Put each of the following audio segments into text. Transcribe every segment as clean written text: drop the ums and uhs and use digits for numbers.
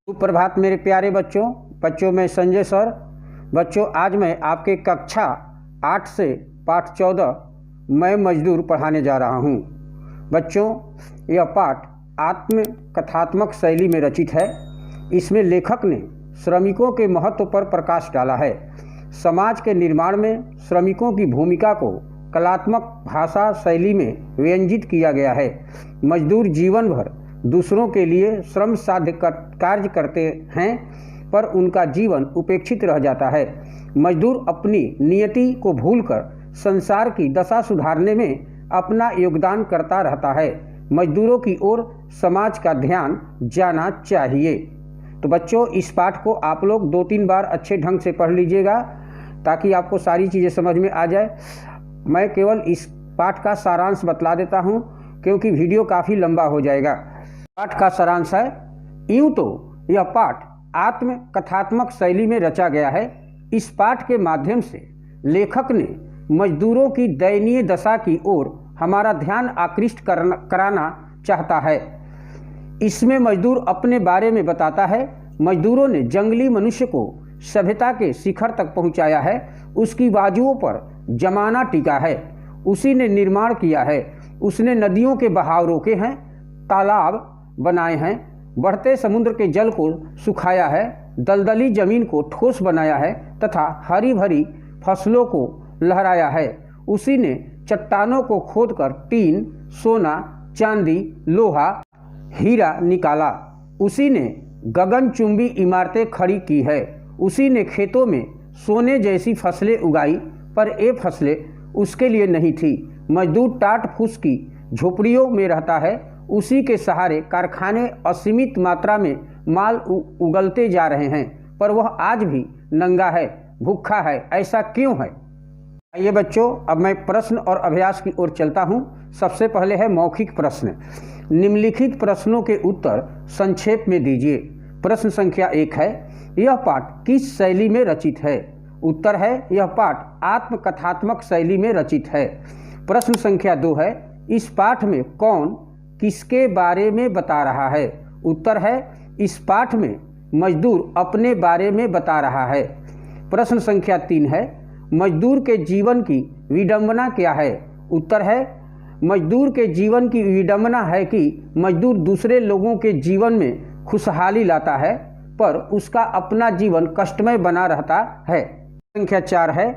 सुप्रभात मेरे प्यारे बच्चों मैं संजय सर। बच्चों आज मैं आपके कक्षा 8 से पाठ 14 मैं मजदूर पढ़ाने जा रहा हूँ। बच्चों यह पाठ आत्म कथात्मक शैली में रचित है। इसमें लेखक ने श्रमिकों के महत्व पर प्रकाश डाला है। समाज के निर्माण में श्रमिकों की भूमिका को कलात्मक भाषा शैली में व्यंजित किया गया है। मजदूर जीवन भर दूसरों के लिए श्रम साध्य कार्य करते हैं, पर उनका जीवन उपेक्षित रह जाता है। मजदूर अपनी नियति को भूलकर संसार की दशा सुधारने में अपना योगदान करता रहता है। मजदूरों की ओर समाज का ध्यान जाना चाहिए। तो बच्चों इस पाठ को आप लोग 2-3 बार अच्छे ढंग से पढ़ लीजिएगा ताकि आपको सारी चीज़ें समझ में आ जाए। मैं केवल इस पाठ का सारांश बतला देता हूँ क्योंकि वीडियो काफ़ी लंबा हो जाएगा। पाठ का सारांश है, यूँ तो यह पाठ आत्म कथात्मक शैली में रचा गया है। इस पाठ के माध्यम से लेखक ने मजदूरों की दयनीय दशा की ओर हमारा ध्यान आकृष्ट कराना चाहता है। इसमें मजदूर अपने बारे में बताता है। मजदूरों ने जंगली मनुष्य को सभ्यता के शिखर तक पहुंचाया है। उसकी बाजुओं पर जमाना टिका है। उसी ने निर्माण किया है। उसने नदियों के बहाव रोके हैं, तालाब बनाए हैं, बढ़ते समुद्र के जल को सुखाया है, दलदली जमीन को ठोस बनाया है तथा हरी भरी फसलों को लहराया है। उसी ने चट्टानों को खोदकर टीन, सोना, चांदी, लोहा, हीरा निकाला। उसी ने गगनचुंबी इमारतें खड़ी की है। उसी ने खेतों में सोने जैसी फसलें उगाई, पर ये फसलें उसके लिए नहीं थी। मजदूर टाट फूस की झोपड़ियों में रहता है। उसी के सहारे कारखाने असीमित मात्रा में माल उगलते जा रहे हैं, पर वह आज भी नंगा है, भूखा है। ऐसा क्यों है? आइए बच्चों अब मैं प्रश्न और अभ्यास की ओर चलता हूँ। सबसे पहले है मौखिक प्रश्न। निम्नलिखित प्रश्नों के उत्तर संक्षेप में दीजिए। प्रश्न संख्या 1 है, यह पाठ किस शैली में रचित है? उत्तर है, यह पाठ आत्मकथात्मक शैली में रचित है। प्रश्न संख्या 2 है, इस पाठ में कौन किसके बारे में बता रहा है? उत्तर है, इस पाठ में मजदूर अपने बारे में बता रहा है। प्रश्न संख्या 3 है, मजदूर के जीवन की विडंबना क्या है? उत्तर है, मजदूर के जीवन की विडंबना है कि मजदूर दूसरे लोगों के जीवन में खुशहाली लाता है, पर उसका अपना जीवन कष्टमय बना रहता है। संख्या 4 है,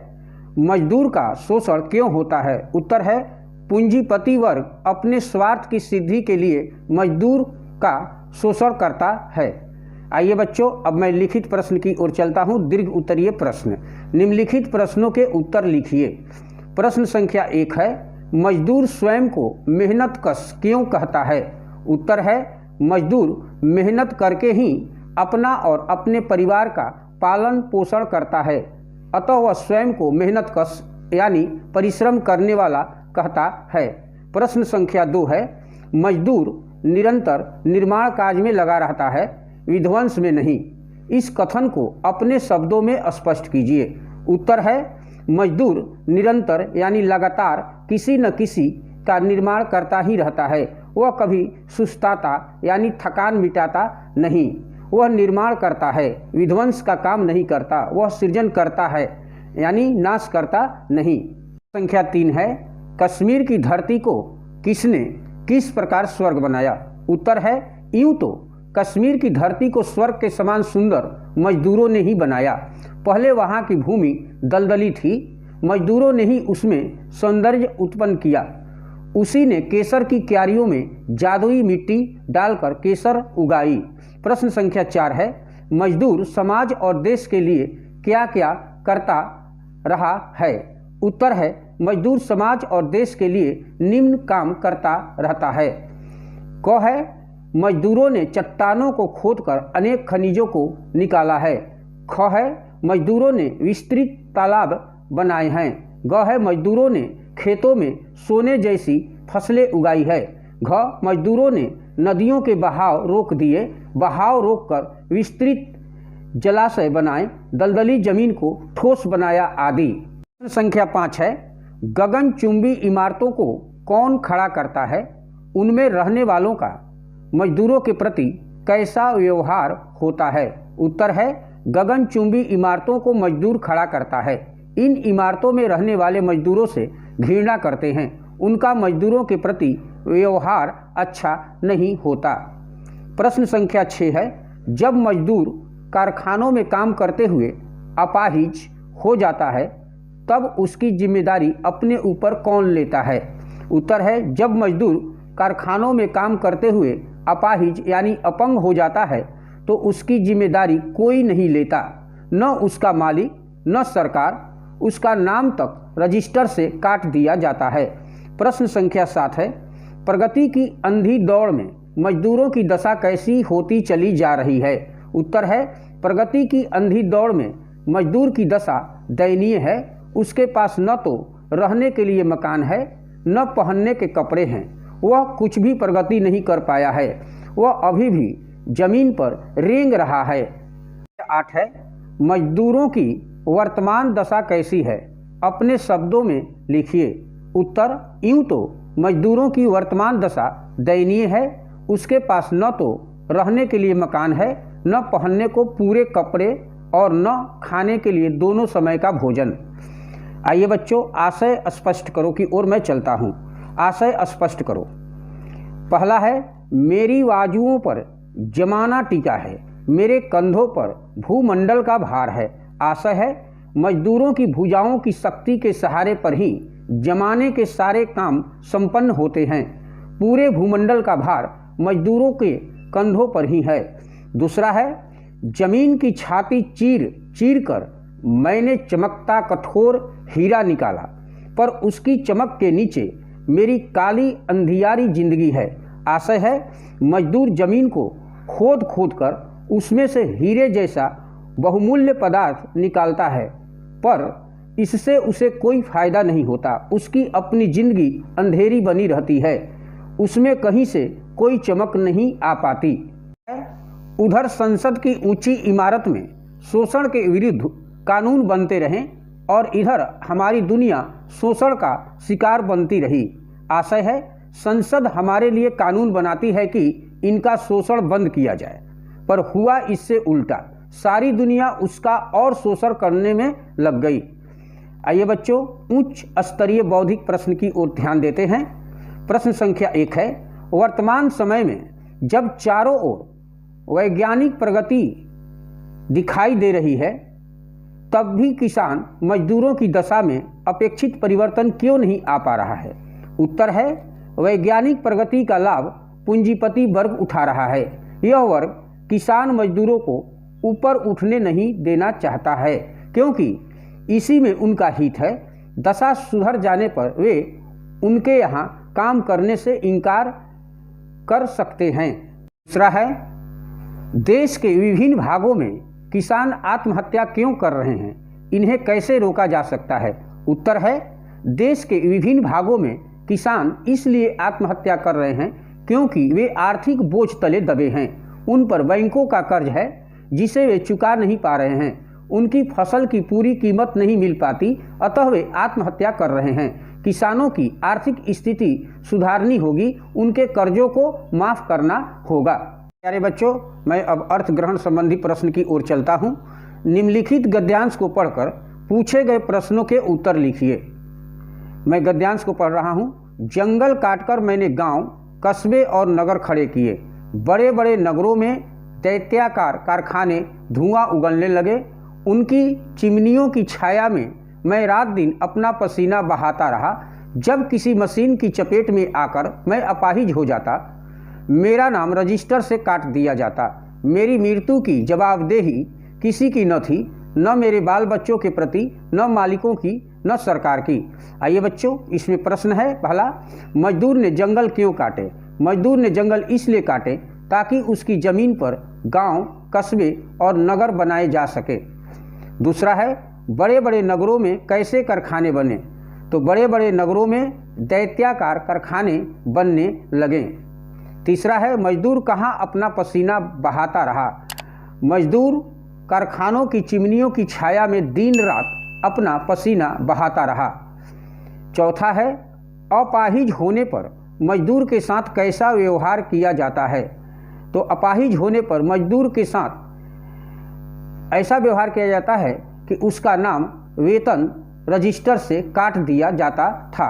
मजदूर का शोषण क्यों होता है? उत्तर है, पूंजीपति वर्ग अपने स्वार्थ की सिद्धि के लिए मजदूर का शोषण करता है। आइए बच्चों अब मैं लिखित प्रश्न की ओर चलता हूँ। दीर्घ उत्तरीय प्रश्न। निम्नलिखित प्रश्नों के उत्तर लिखिए। प्रश्न संख्या 1 है, मजदूर स्वयं को मेहनतकश क्यों कहता है? उत्तर है, मजदूर मेहनत करके ही अपना और अपने परिवार का पालन पोषण करता है, अतः वह स्वयं को मेहनतकश यानी परिश्रम करने वाला कहता है। प्रश्न संख्या 2 है, मजदूर निरंतर निर्माण कार्य में लगा रहता है, विध्वंस में नहीं। इस कथन को अपने शब्दों में स्पष्ट कीजिए। उत्तर है, मजदूर निरंतर यानी लगातार किसी न किसी का निर्माण करता ही रहता है। वह कभी सुस्ताता यानी थकान मिटाता नहीं। वह निर्माण करता है, विध्वंस का काम नहीं करता। वह सृजन करता है यानी नाश करता नहीं। संख्या 3 है, कश्मीर की धरती को किसने किस प्रकार स्वर्ग बनाया? उत्तर है, यूँ तो कश्मीर की धरती को स्वर्ग के समान सुंदर मजदूरों ने ही बनाया। पहले वहाँ की भूमि दलदली थी, मजदूरों ने ही उसमें सौंदर्य उत्पन्न किया। उसी ने केसर की क्यारियों में जादुई मिट्टी डालकर केसर उगाई। प्रश्न संख्या 4 है, मजदूर समाज और देश के लिए क्या क्या करता रहा है? उत्तर है, मजदूर समाज और देश के लिए निम्न काम करता रहता है। क है, मजदूरों ने चट्टानों को खोदकर अनेक खनिजों को निकाला है। ख है, मजदूरों ने विस्तृत तालाब बनाए हैं। ग है, मजदूरों ने खेतों में सोने जैसी फसलें उगाई है। घ, मजदूरों ने नदियों के बहाव रोक दिए, बहाव रोककर विस्तृत जलाशय बनाए, दलदली जमीन को ठोस बनाया आदि। संख्या 5 है, गगनचुंबी इमारतों को कौन खड़ा करता है? उनमें रहने वालों का मजदूरों के प्रति कैसा व्यवहार होता है? उत्तर है गगनचुंबी इमारतों को मजदूर खड़ा करता है। इन इमारतों में रहने वाले मजदूरों से घृणा करते हैं। उनका मजदूरों के प्रति व्यवहार अच्छा नहीं होता। प्रश्न संख्या 6 है, जब मजदूर कारखानों में काम करते हुए अपाहिज हो जाता है तब उसकी जिम्मेदारी अपने ऊपर कौन लेता है? उत्तर है जब मजदूर कारखानों में काम करते हुए अपाहिज यानी अपंग हो जाता है तो उसकी जिम्मेदारी कोई नहीं लेता, न उसका मालिक न सरकार। उसका नाम तक रजिस्टर से काट दिया जाता है। प्रश्न संख्या 7 है, प्रगति की अंधी दौड़ में मजदूरों की दशा कैसी होती चली जा रही है? उत्तर है प्रगति की अंधी दौड़ में मजदूर की दशा दयनीय है। उसके पास न तो रहने के लिए मकान है न पहनने के कपड़े हैं। वह कुछ भी प्रगति नहीं कर पाया है। वह अभी भी जमीन पर रेंग रहा है। 8 है, मजदूरों की वर्तमान दशा कैसी है? अपने शब्दों में लिखिए। उत्तर, यूँ तो मजदूरों की वर्तमान दशा दयनीय है। उसके पास न तो रहने के लिए मकान है न पहनने को पूरे कपड़े और न खाने के लिए दोनों समय का भोजन। आइए बच्चों, आशय स्पष्ट करो की ओर मैं चलता हूँ। आशय स्पष्ट करो। पहला है, मेरी बाजुओं पर जमाना टीका है, मेरे कंधों पर भूमंडल का भार है। आशय है, मजदूरों की भुजाओं की शक्ति के सहारे पर ही जमाने के सारे काम संपन्न होते हैं। पूरे भूमंडल का भार मजदूरों के कंधों पर ही है। दूसरा है, जमीन की छाती चीर चीर कर मैंने चमकता कठोर हीरा निकाला, पर उसकी चमक के नीचे मेरी काली अंधियारी जिंदगी है। आशय है, मजदूर जमीन को खोद खोद कर उसमें से हीरे जैसा बहुमूल्य पदार्थ निकालता है, पर इससे उसे कोई फायदा नहीं होता। उसकी अपनी जिंदगी अंधेरी बनी रहती है, उसमें कहीं से कोई चमक नहीं आ पाती। उधर संसद की ऊंची इमारत में शोषण के विरुद्ध कानून बनते रहें और इधर हमारी दुनिया शोषण का शिकार बनती रही। आशय है, संसद हमारे लिए कानून बनाती है कि इनका शोषण बंद किया जाए, पर हुआ इससे उल्टा। सारी दुनिया उसका और शोषण करने में लग गई। आइए बच्चों, उच्च स्तरीय बौद्धिक प्रश्न की ओर ध्यान देते हैं। प्रश्न संख्या 1 है, वर्तमान समय में जब चारों ओर वैज्ञानिक प्रगति दिखाई दे रही है तब भी किसान मजदूरों की दशा में अपेक्षित परिवर्तन क्यों नहीं आ पा रहा है? उत्तर है, वैज्ञानिक प्रगति का लाभ पूंजीपति वर्ग उठा रहा है। यह वर्ग किसान मजदूरों को ऊपर उठने नहीं देना चाहता है, क्योंकि इसी में उनका हित है। दशा सुधर जाने पर वे उनके यहाँ काम करने से इनकार कर सकते हैं। दूसरा है, देश के विभिन्न भागों में किसान आत्महत्या क्यों कर रहे हैं? इन्हें कैसे रोका जा सकता है? उत्तर है, देश के विभिन्न भागों में किसान इसलिए आत्महत्या कर रहे हैं क्योंकि वे आर्थिक बोझ तले दबे हैं। उन पर बैंकों का कर्ज है जिसे वे चुका नहीं पा रहे हैं। उनकी फसल की पूरी कीमत नहीं मिल पाती, अतः वे आत्महत्या कर रहे हैं। किसानों की आर्थिक स्थिति सुधारनी होगी, उनके कर्जों को माफ़ करना होगा। प्यारे बच्चों, मैं अब अर्थ ग्रहण संबंधी प्रश्न की ओर चलता हूँ। निम्नलिखित गद्यांश को पढ़कर पूछे गए प्रश्नों के उत्तर लिखिए। मैं गद्यांश को पढ़ रहा हूँ। जंगल काटकर मैंने गांव, कस्बे और नगर खड़े किए। बड़े बड़े नगरों में दैत्याकार कारखाने धुआं उगलने लगे। उनकी चिमनियों की छाया में मैं रात दिन अपना पसीना बहाता रहा। जब किसी मशीन की चपेट में आकर मैं अपाहिज हो जाता, मेरा नाम रजिस्टर से काट दिया जाता। मेरी मृत्यु की जवाबदेही किसी की न थी, न मेरे बाल बच्चों के प्रति, न मालिकों की, न सरकार की। आइए बच्चों, इसमें प्रश्न है पहला, मजदूर ने जंगल क्यों काटे? मजदूर ने जंगल इसलिए काटे ताकि उसकी ज़मीन पर गांव, कस्बे और नगर बनाए जा सके। दूसरा है, बड़े बड़े नगरों में कैसे कारखाने बने? तो बड़े बड़े नगरों में दैत्याकार कारखाने बनने लगे। तीसरा है, मजदूर कहाँ अपना पसीना बहाता रहा? मजदूर कारखानों की चिमनियों की छाया में दिन रात अपना पसीना बहाता रहा। चौथा है, अपाहिज होने पर मजदूर के साथ कैसा व्यवहार किया जाता है? तो अपाहिज होने पर मजदूर के साथ ऐसा व्यवहार किया जाता है कि उसका नाम वेतन रजिस्टर से काट दिया जाता था।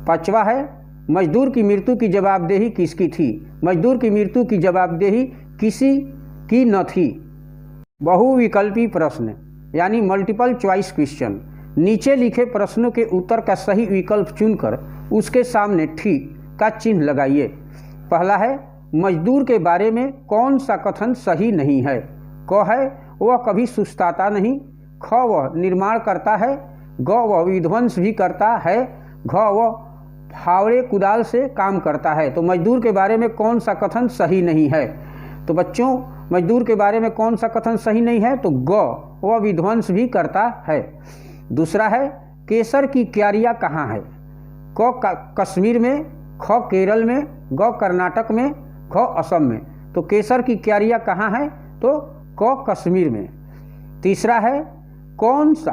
5वां है मजदूर की मृत्यु की जवाबदेही किसकी थी? मजदूर की मृत्यु की जवाबदेही किसी की न थी। बहुविकल्पी प्रश्न यानी मल्टीपल चॉइस क्वेश्चन। नीचे लिखे प्रश्नों के उत्तर का सही विकल्प चुनकर उसके सामने ठीक का चिन्ह लगाइए। पहला है मजदूर के बारे में कौन सा कथन सही नहीं है? क है वह कभी सुस्ताता नहीं, ख वह निर्माण करता है, ग वह विध्वंस भी करता है, घ वह फावड़े कुदाल से काम करता है। तो मजदूर के बारे में कौन सा कथन सही नहीं है? तो बच्चों मजदूर के बारे में कौन सा कथन सही नहीं है? तो ग वह विध्वंस भी करता है। दूसरा है केसर की क्यारियाँ कहाँ है? क कश्मीर में, ख केरल में, ग कर्नाटक में, घ असम में। तो केसर की क्यारियाँ कहाँ है? तो क कश्मीर में। तीसरा है कौन सा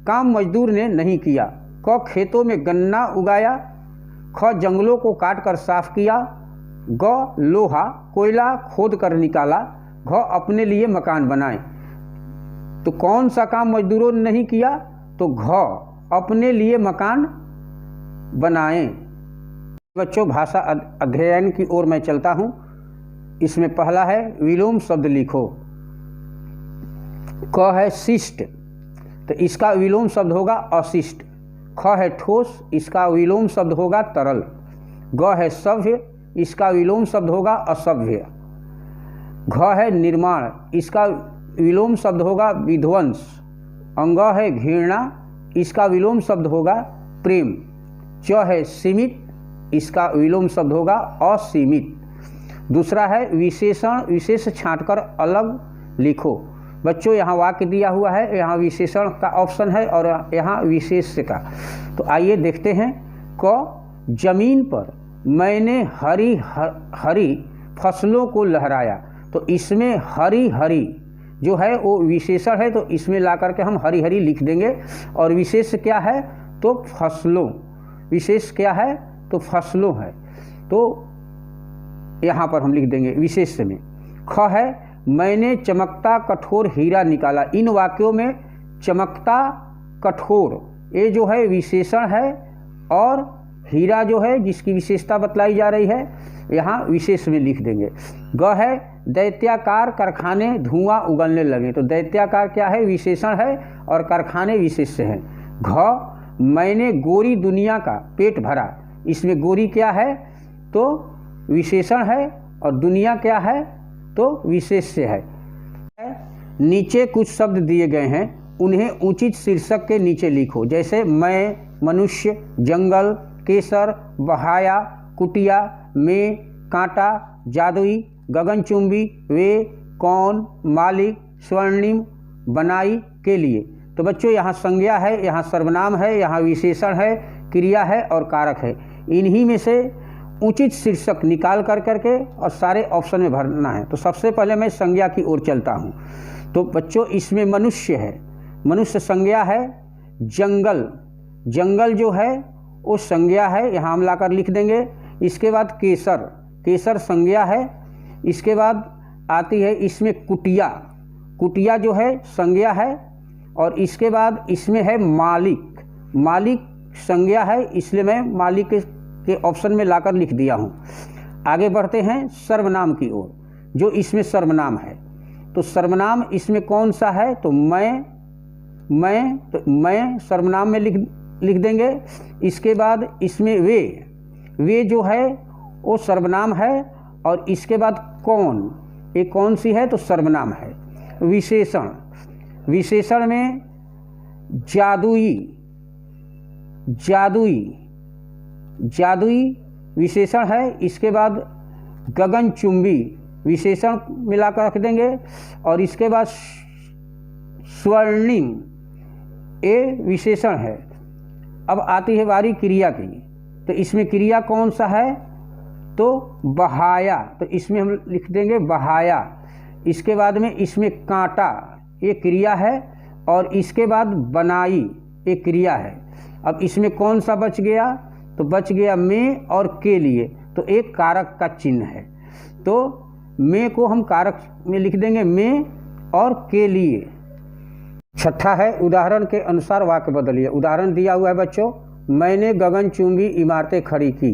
काम मजदूर ने नहीं किया? क खेतों में गन्ना उगाया, ख जंगलों को काट कर साफ किया, ग लोहा कोयला खोद कर निकाला, घ अपने लिए मकान बनाए। तो कौन सा काम मजदूरों ने नहीं किया? तो घ अपने लिए मकान बनाएं। बच्चों भाषा अध्ययन की ओर मैं चलता हूँ। इसमें पहला है विलोम शब्द लिखो। क है शिष्ट, तो इसका विलोम शब्द होगा अशिष्ट। ख है ठोस, इसका विलोम शब्द होगा तरल। ग है सभ्य, इसका विलोम शब्द होगा असभ्य। घ है निर्माण, इसका विलोम शब्द होगा विध्वंस। अंग है घृणा, इसका विलोम शब्द होगा प्रेम। च है सीमित, इसका विलोम शब्द होगा असीमित। दूसरा है विशेषण, विशेष छांटकर अलग लिखो। बच्चों यहाँ वाक्य दिया हुआ है, यहाँ विशेषण का ऑप्शन है और यहाँ विशेष का। तो आइए देखते हैं। क जमीन पर मैंने हरी हरी फसलों को लहराया। तो इसमें हरी हरी जो है वो विशेषण है, तो इसमें ला करके हम हरी हरी लिख देंगे। और विशेष क्या है? तो फसलों। विशेष क्या है? तो फसलों है, तो यहाँ पर हम लिख देंगे विशेष में। ख है मैंने चमकता कठोर हीरा निकाला। इन वाक्यों में चमकता कठोर ये जो है विशेषण है और हीरा जो है जिसकी विशेषता बतलाई जा रही है यहाँ विशेष में लिख देंगे। ग है दैत्याकार कारखाने धुआं उगलने लगे। तो दैत्याकार क्या है? विशेषण है और कारखाने विशेष है। घ मैंने गोरी दुनिया का पेट भरा। इसमें गोरी क्या है? तो विशेषण है और दुनिया क्या है? तो विशेष है। नीचे कुछ शब्द दिए गए हैं, उन्हें उचित शीर्षक के नीचे लिखो। जैसे मैं, मनुष्य, जंगल, केसर, बहाया, कुटिया, में, कांटा, जादुई, गगनचुंबी, वे, कौन, मालिक, स्वर्णिम, बनाई, के लिए। तो बच्चों यहाँ संज्ञा है, यहाँ सर्वनाम है, यहाँ विशेषण है, क्रिया है और कारक है। इन्हीं में से उचित शीर्षक निकाल कर करके और सारे ऑप्शन में भरना है। तो सबसे पहले मैं संज्ञा की ओर चलता हूँ। तो बच्चों इसमें मनुष्य है, मनुष्य संज्ञा है। जंगल, जंगल जो है वो संज्ञा है, यहाँ हम लाकर लिख देंगे। इसके बाद केसर, केसर संज्ञा है। इसके बाद आती है इसमें कुटिया, कुटिया जो है संज्ञा है। और इसके बाद इसमें है मालिक, मालिक संज्ञा है, इसलिए मैं मालिक के ऑप्शन में लाकर लिख दिया हूँ। आगे बढ़ते हैं सर्वनाम की ओर, जो इसमें सर्वनाम है। तो सर्वनाम इसमें कौन सा है? तो मैं, तो मैं सर्वनाम में लिख देंगे। इसके बाद इसमें वे जो है वो सर्वनाम है। और इसके बाद कौन, ये कौन सी है? तो सर्वनाम है। विशेषण, विशेषण में जादुई, जादुई, जादुई विशेषण है। इसके बाद गगनचुंबी विशेषण मिलाकर रख देंगे। और इसके बाद स्वर्णिम ये विशेषण है। अब आती है बारी क्रिया की। तो इसमें क्रिया कौन सा है? तो बहाया, तो इसमें हम लिख देंगे बहाया। इसके बाद में इसमें कांटा ये क्रिया है। और इसके बाद बनाई ये क्रिया है। अब इसमें कौन सा बच गया? तो बच गया में और के लिए, तो एक कारक का चिन्ह है। तो मैं को हम कारक में लिख देंगे, मैं और के लिए। छठा है उदाहरण के अनुसार वाक्य बदलिए। उदाहरण दिया हुआ है बच्चों, मैंने गगनचुंबी इमारतें खड़ी की,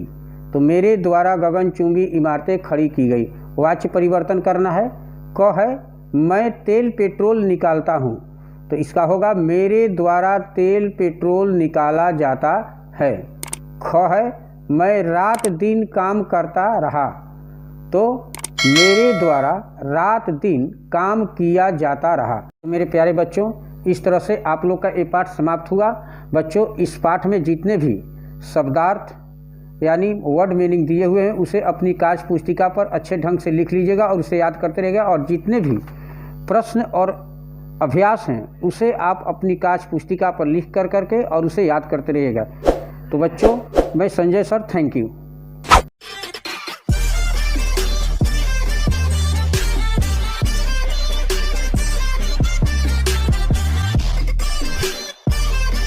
तो मेरे द्वारा गगनचुंबी इमारतें खड़ी की गई। वाच्य परिवर्तन करना है। क है मैं तेल पेट्रोल निकालता हूँ, तो इसका होगा मेरे द्वारा तेल पेट्रोल निकाला जाता है। ख है मैं रात दिन काम करता रहा, तो मेरे द्वारा रात दिन काम किया जाता रहा। तो मेरे प्यारे बच्चों, इस तरह से आप लोग का ये पाठ समाप्त हुआ। बच्चों, इस पाठ में जितने भी शब्दार्थ यानी वर्ड मीनिंग दिए हुए हैं उसे अपनी कार्य पुस्तिका पर अच्छे ढंग से लिख लीजिएगा और उसे याद करते रहिएगा, और जितने भी प्रश्न और अभ्यास हैं उसे आप अपनी कार्य पुस्तिका पर लिख करके और उसे याद करते रहिएगा। तो बच्चों, मैं संजय सर, थैंक यू।